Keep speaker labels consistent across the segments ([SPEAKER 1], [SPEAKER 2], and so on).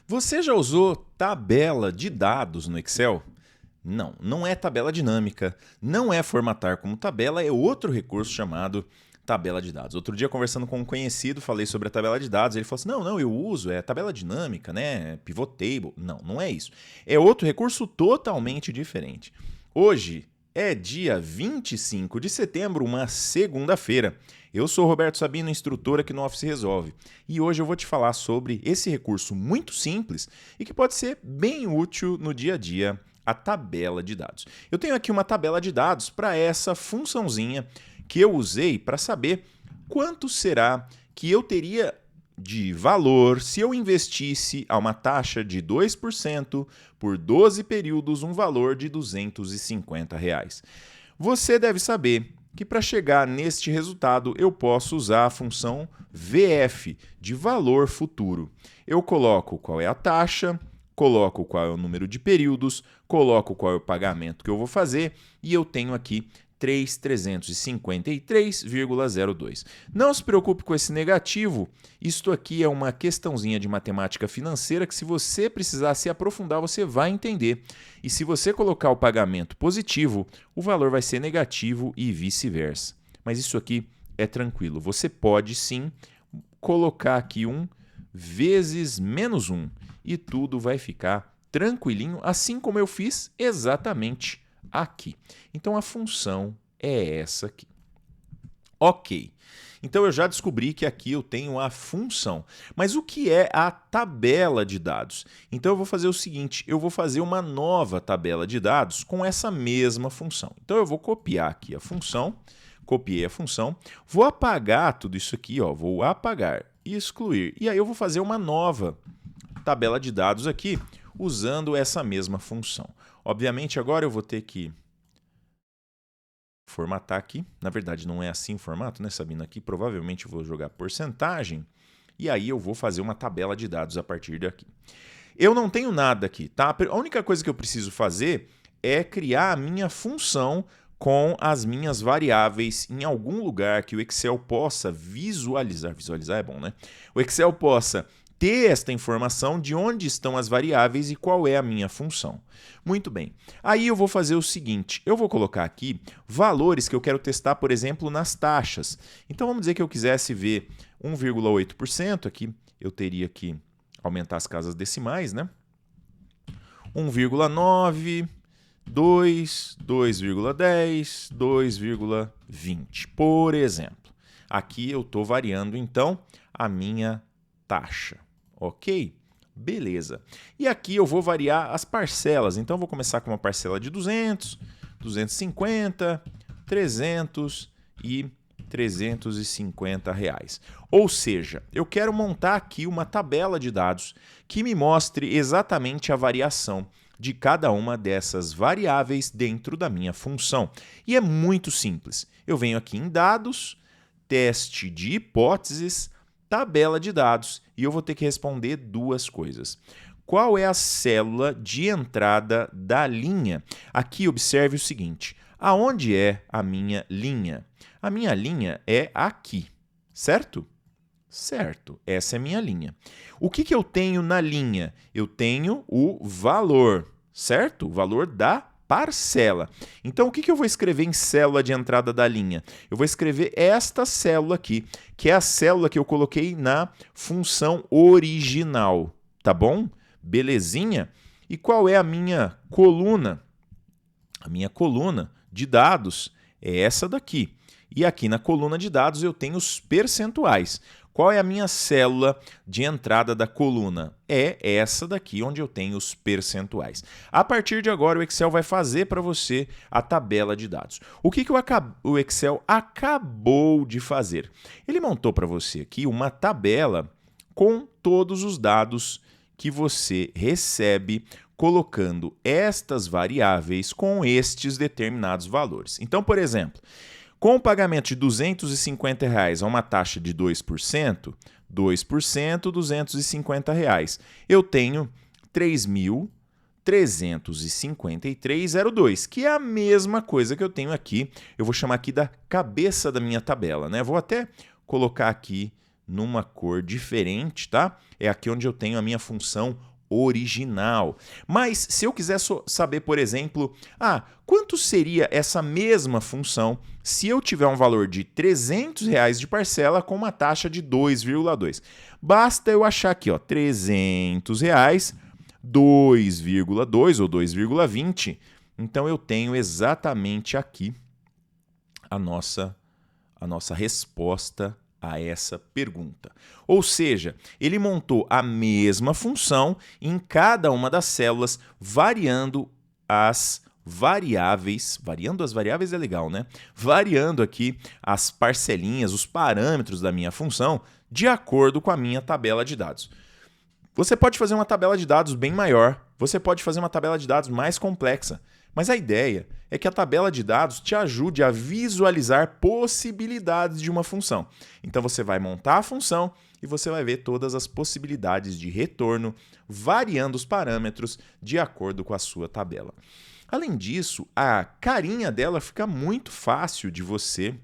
[SPEAKER 1] Você já usou tabela de dados no Excel? Não, não é tabela dinâmica, não é formatar como tabela, é outro recurso chamado tabela de dados. Outro dia, conversando com um conhecido, falei sobre a tabela de dados, ele falou assim, não, eu uso, é tabela dinâmica, né? Pivot table. Não, não é isso. É outro recurso totalmente diferente. Hoje é dia 25 de setembro, uma segunda-feira. Eu sou o Roberto Sabino, instrutor aqui no Office Resolve, e hoje eu vou te falar sobre esse recurso muito simples e que pode ser bem útil no dia a dia, a tabela de dados. Eu tenho aqui uma tabela de dados para essa funçãozinha que eu usei para saber quanto será que eu teria de valor se eu investisse a uma taxa de 2% por 12 períodos, um valor de R$ 250. Você deve saber que para chegar neste resultado eu posso usar a função VF, de valor futuro. Eu coloco qual é a taxa, coloco qual é o número de períodos, coloco qual é o pagamento que eu vou fazer e eu tenho aqui 3.353,02. Não se preocupe com esse negativo, isto aqui é uma questãozinha de matemática financeira que se você precisar se aprofundar, você vai entender. E se você colocar o pagamento positivo, o valor vai ser negativo e vice-versa. Mas isso aqui é tranquilo, você pode sim colocar aqui 1 vezes menos 1 e tudo vai ficar tranquilinho, assim como eu fiz exatamente aqui. Então a função é essa aqui. Ok, então eu já descobri que aqui eu tenho a função. Mas o que é a tabela de dados? Então eu vou fazer o seguinte, eu vou fazer uma nova tabela de dados com essa mesma função. Então eu vou copiar aqui a função, copiei a função, vou apagar tudo isso aqui, ó, vou apagar e excluir. E aí eu vou fazer uma nova tabela de dados aqui usando essa mesma função. Obviamente, agora eu vou ter que formatar aqui. Na verdade, não é assim o formato, né, Sabina? Aqui provavelmente eu vou jogar porcentagem e aí eu vou fazer uma tabela de dados a partir daqui. Eu não tenho nada aqui, tá? A única coisa que eu preciso fazer é criar a minha função com as minhas variáveis em algum lugar que o Excel possa visualizar. Visualizar é bom, né? O Excel possa ter esta informação de onde estão as variáveis e qual é a minha função. Muito bem. Aí eu vou fazer o seguinte, eu vou colocar aqui valores que eu quero testar, por exemplo, nas taxas. Então vamos dizer que eu quisesse ver 1,8%, aqui eu teria que aumentar as casas decimais, né? 1,9, 2, 2,10, 2,20, por exemplo. Aqui eu estou variando, então, a minha taxa. Ok? Beleza. E aqui eu vou variar as parcelas. Então, eu vou começar com uma parcela de 200, 250, 300 e 350 reais. Ou seja, eu quero montar aqui uma tabela de dados que me mostre exatamente a variação de cada uma dessas variáveis dentro da minha função. E é muito simples. Eu venho aqui em dados, teste de hipóteses, tabela de dados e eu vou ter que responder duas coisas. Qual é a célula de entrada da linha? Aqui observe o seguinte, aonde é a minha linha? A minha linha é aqui, certo? Certo, essa é a minha linha. O que eu tenho na linha? Eu tenho o valor, certo? O valor da parcela. Então, o que eu vou escrever em célula de entrada da linha? Eu vou escrever esta célula aqui, que é a célula que eu coloquei na função original, tá bom? Belezinha? E qual é a minha coluna? A minha coluna de dados é essa daqui. E aqui na coluna de dados eu tenho os percentuais. Qual é a minha célula de entrada da coluna? É essa daqui, onde eu tenho os percentuais. A partir de agora, o Excel vai fazer para você a tabela de dados. O que o Excel acabou de fazer? Ele montou para você aqui uma tabela com todos os dados que você recebe colocando estas variáveis com estes determinados valores. Então, por exemplo, com o pagamento de R$ 250 a uma taxa de 2%, 250 reais, eu tenho 3.353,02, que é a mesma coisa que eu tenho aqui. Eu vou chamar aqui da cabeça da minha tabela, né? Vou até colocar aqui numa cor diferente, tá? É aqui onde eu tenho a minha função original. Mas se eu quiser saber, por exemplo, quanto seria essa mesma função se eu tiver um valor de R$300 de parcela com uma taxa de 2,2? Basta eu achar aqui, ó, R$300, 2,2 ou 2,20. Então eu tenho exatamente aqui a nossa resposta a essa pergunta. Ou seja, ele montou a mesma função em cada uma das células, variando as variáveis. Variando as variáveis é legal, né? Variando aqui as parcelinhas, os parâmetros da minha função, de acordo com a minha tabela de dados. Você pode fazer uma tabela de dados bem maior, você pode fazer uma tabela de dados mais complexa, mas a ideia é que a tabela de dados te ajude a visualizar possibilidades de uma função. Então você vai montar a função e você vai ver todas as possibilidades de retorno, variando os parâmetros de acordo com a sua tabela. Além disso, a carinha dela fica muito fácil de você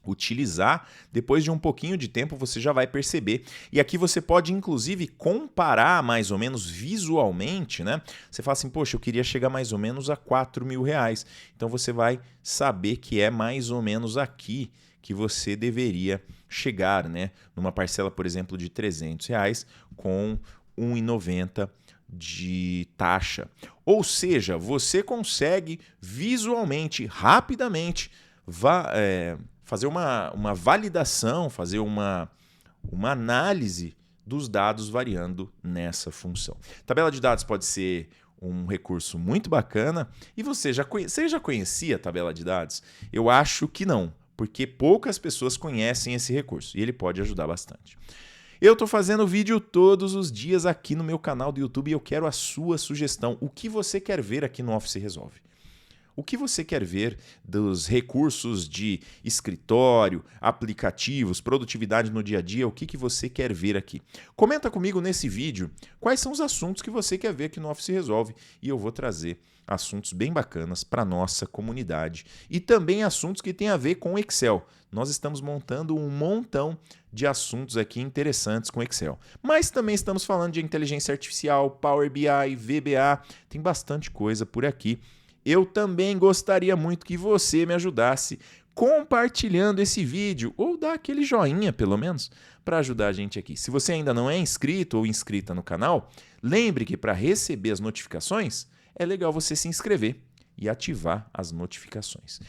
[SPEAKER 1] utilizar. Depois de um pouquinho de tempo você já vai perceber. E aqui você pode inclusive comparar mais ou menos visualmente, né? Você fala assim, poxa, eu queria chegar mais ou menos a R$4.000. Então você vai saber que é mais ou menos aqui que você deveria chegar, né? Numa parcela, por exemplo, de R$300 com R$1,90 de taxa. Ou seja, você consegue visualmente, rapidamente, fazer uma validação, fazer uma análise dos dados variando nessa função. Tabela de dados pode ser um recurso muito bacana. E você já conhecia a tabela de dados? Eu acho que não, porque poucas pessoas conhecem esse recurso e ele pode ajudar bastante. Eu estou fazendo vídeo todos os dias aqui no meu canal do YouTube e eu quero a sua sugestão. O que você quer ver aqui no Office Resolve? O que você quer ver dos recursos de escritório, aplicativos, produtividade no dia a dia? O que você quer ver aqui? Comenta comigo nesse vídeo quais são os assuntos que você quer ver aqui no Office Resolve e eu vou trazer assuntos bem bacanas para a nossa comunidade e também assuntos que têm a ver com Excel. Nós estamos montando um montão de assuntos aqui interessantes com Excel. Mas também estamos falando de inteligência artificial, Power BI, VBA, tem bastante coisa por aqui. Eu também gostaria muito que você me ajudasse compartilhando esse vídeo ou dá aquele joinha, pelo menos, para ajudar a gente aqui. Se você ainda não é inscrito ou inscrita no canal, lembre que para receber as notificações, é legal você se inscrever e ativar as notificações.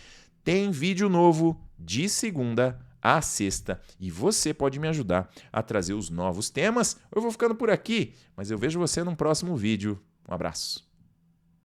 [SPEAKER 1] Tem vídeo novo de segunda a sexta e você pode me ajudar a trazer os novos temas. Eu vou ficando por aqui, mas eu vejo você num próximo vídeo. Um abraço.